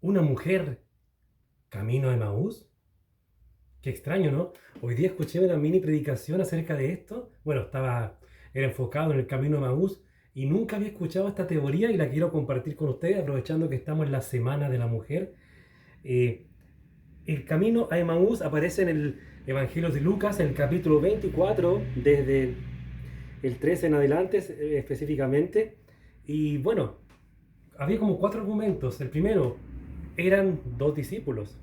Una mujer camino a Emaús. Qué extraño, ¿no? Hoy día escuché una mini predicación acerca de esto. Bueno, era enfocado en el camino a Emaús y nunca había escuchado esta teoría y la quiero compartir con ustedes aprovechando que estamos en la Semana de la Mujer. Eh, el camino a Emaús aparece en el Evangelio de Lucas, en el capítulo 24, desde el 13 en adelante específicamente. Y bueno, había como cuatro argumentos. El primero, eran dos discípulos.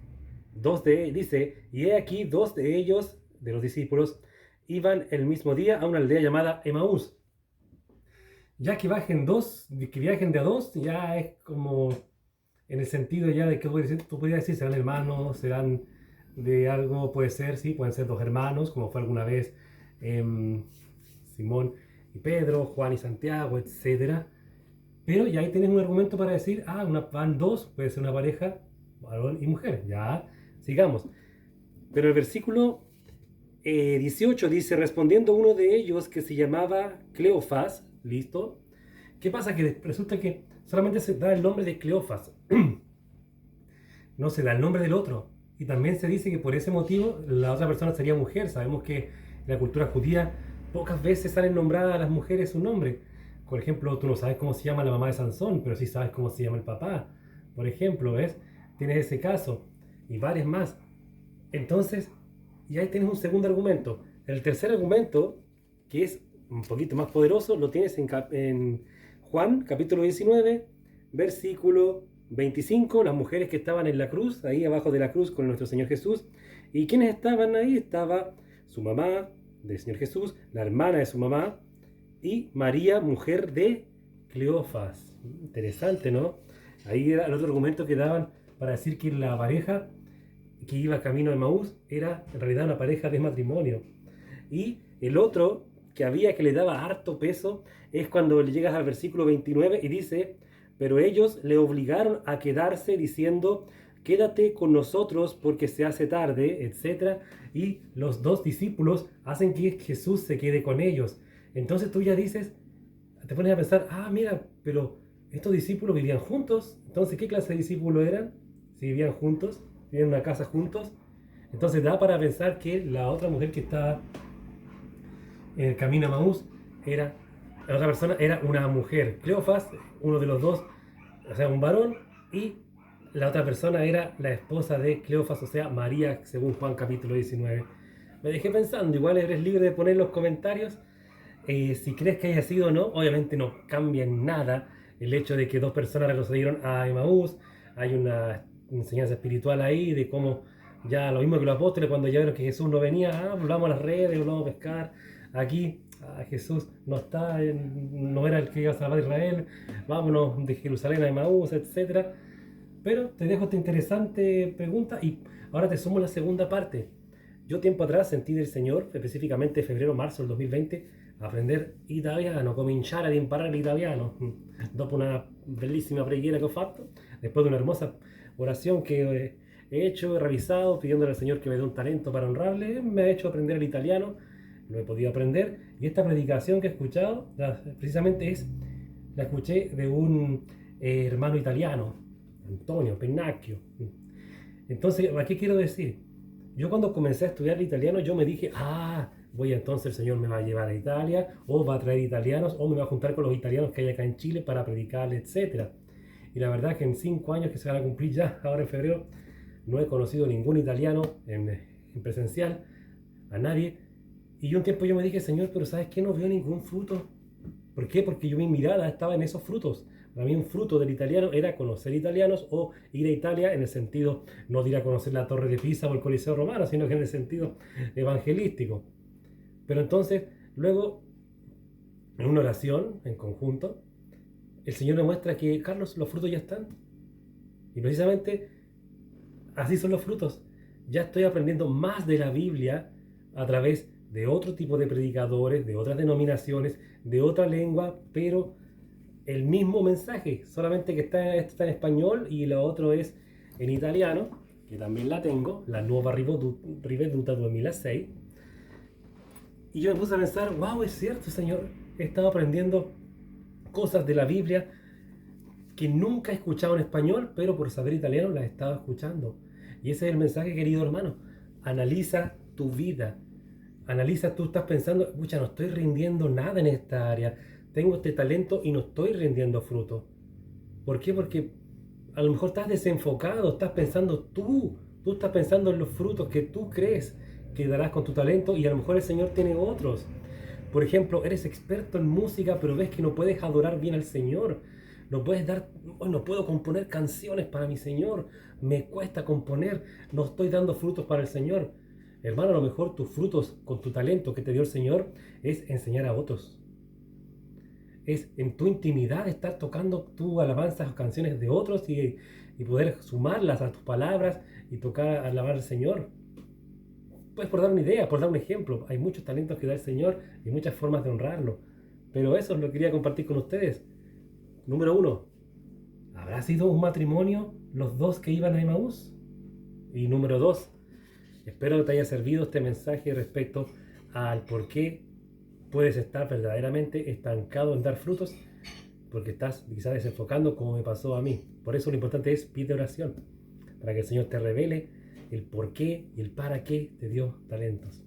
Dice, y he aquí dos de ellos, de los discípulos, iban el mismo día a una aldea llamada Emaús. Ya que viajen de a dos, ya es como en el sentido ya de que tú podrías decir, serán hermanos, serán de algo, puede ser, sí, pueden ser dos hermanos, como fue alguna vez eh, Simón y Pedro, Juan y Santiago, etcétera. Pero ya ahí tienes un argumento para decir, van dos, puede ser una pareja, varón y mujer. Ya, sigamos. Pero el versículo 18 dice, respondiendo uno de ellos que se llamaba Cleofas, ¿listo? ¿Qué pasa? Que resulta que solamente se da el nombre de Cleofas, no se da el nombre del otro. Y también se dice que por ese motivo la otra persona sería mujer. Sabemos que en la cultura judía pocas veces salen nombradas a las mujeres su nombre. Por ejemplo, tú no sabes cómo se llama la mamá de Sansón, pero sí sabes cómo se llama el papá. Por ejemplo, ¿ves? Tienes ese caso y varios más. Entonces, y ahí tienes un segundo argumento. El tercer argumento, que es un poquito más poderoso, lo tienes en Juan, capítulo 19, versículo 25, las mujeres que estaban en la cruz, ahí abajo de la cruz con nuestro Señor Jesús. ¿Y quiénes estaban ahí? Estaba su mamá del Señor Jesús, la hermana de su mamá, y María, mujer de Cleofas. Interesante, ¿no? Ahí era el otro argumento que daban para decir que la pareja que iba camino de Maús era en realidad una pareja de matrimonio. Y el otro que le daba harto peso es cuando le llegas al versículo 29 y dice, pero ellos le obligaron a quedarse diciendo, quédate con nosotros porque se hace tarde, etc. Y los dos discípulos hacen que Jesús se quede con ellos. Entonces tú ya dices, te pones a pensar, mira, pero estos discípulos vivían juntos. Entonces, ¿qué clase de discípulos eran? Si vivían juntos, vivían en una casa juntos. Entonces da para pensar que la otra mujer que estaba en el camino a Maús la otra persona era una mujer. Cleofas, uno de los dos, o sea, un varón, y la otra persona era la esposa de Cleofas, o sea, María, según Juan capítulo 19. Me dejé pensando, igual eres libre de poner en los comentarios si crees que haya sido o no. Obviamente no cambia en nada el hecho de que dos personas retrocedieron a Emaús. Hay una enseñanza espiritual ahí de cómo ya lo mismo que los apóstoles cuando ya vieron que Jesús no venía, volvamos a las redes, volvamos a pescar. Aquí Jesús no está, no era el que iba a salvar a Israel, vámonos de Jerusalén a Emaús, etcétera. Pero te dejo esta interesante pregunta y ahora te sumo la segunda parte. Yo tiempo atrás sentí del Señor, específicamente febrero, marzo del 2020, aprender italiano, cominciare ad imparare l'italiano. Dopo una bellissima preghiera che ho fatto, después de una hermosa oración que he hecho, he revisado, pidiéndole al Señor que me dé un talento para honrarle, me ha hecho aprender el italiano, lo he podido aprender. Y esta predicación que he escuchado, precisamente la escuché de un hermano italiano, Antonio Pennacchio. Entonces, ¿a qué quiero decir? Yo cuando comencé a estudiar el italiano, yo me dije, entonces el Señor me va a llevar a Italia, o va a traer italianos, o me va a juntar con los italianos que hay acá en Chile para predicarle, etc. Y la verdad es que en 5 años que se van a cumplir ya, ahora en febrero, no he conocido ningún italiano en presencial, a nadie. Y un tiempo yo me dije, Señor, pero ¿sabes qué? No veo ningún fruto. ¿Por qué? Porque mi mirada estaba en esos frutos. Para mí un fruto del italiano era conocer italianos o ir a Italia en el sentido no de ir a conocer la Torre de Pisa o el Coliseo Romano, sino que en el sentido evangelístico. Pero entonces, luego, en una oración en conjunto, el Señor me muestra que, Carlos, los frutos ya están. Y precisamente así son los frutos. Ya estoy aprendiendo más de la Biblia a través de otro tipo de predicadores, de otras denominaciones, de otra lengua, pero el mismo mensaje, solamente que está en español y lo otro es en italiano, que también la tengo, la nueva Riveduta 2006. Y yo me puse a pensar, wow, es cierto, Señor, he estado aprendiendo cosas de la Biblia que nunca he escuchado en español, pero por saber italiano las he estado escuchando. Y ese es el mensaje, querido hermano. Analiza tu vida. Analiza, tú estás pensando, pucha, no estoy rindiendo nada en esta área. Tengo este talento y no estoy rindiendo fruto. ¿Por qué? Porque a lo mejor estás desenfocado, estás pensando tú estás pensando en los frutos que tú crees que darás con tu talento y a lo mejor el Señor tiene otros. Por ejemplo, eres experto en música, pero ves que no puedes adorar bien al Señor. No puedes dar, "Oh, no puedo componer canciones para mi Señor, me cuesta componer, no estoy dando frutos para el Señor". Hermano, a lo mejor tus frutos con tu talento que te dio el Señor es enseñar a otros. Es en tu intimidad estar tocando tu alabanzas o canciones de otros y poder sumarlas a tus palabras y tocar, alabar al Señor. Pues por dar una idea, por dar un ejemplo, hay muchos talentos que da el Señor y muchas formas de honrarlo. Pero eso lo quería compartir con ustedes. Número uno, ¿habrá sido un matrimonio los dos que iban a Emaús? Y número dos, espero que te haya servido este mensaje respecto al por qué puedes estar verdaderamente estancado en dar frutos, porque estás quizás desenfocando como me pasó a mí. Por eso lo importante es pide oración, para que el Señor te revele el por qué y el para qué te dio talentos.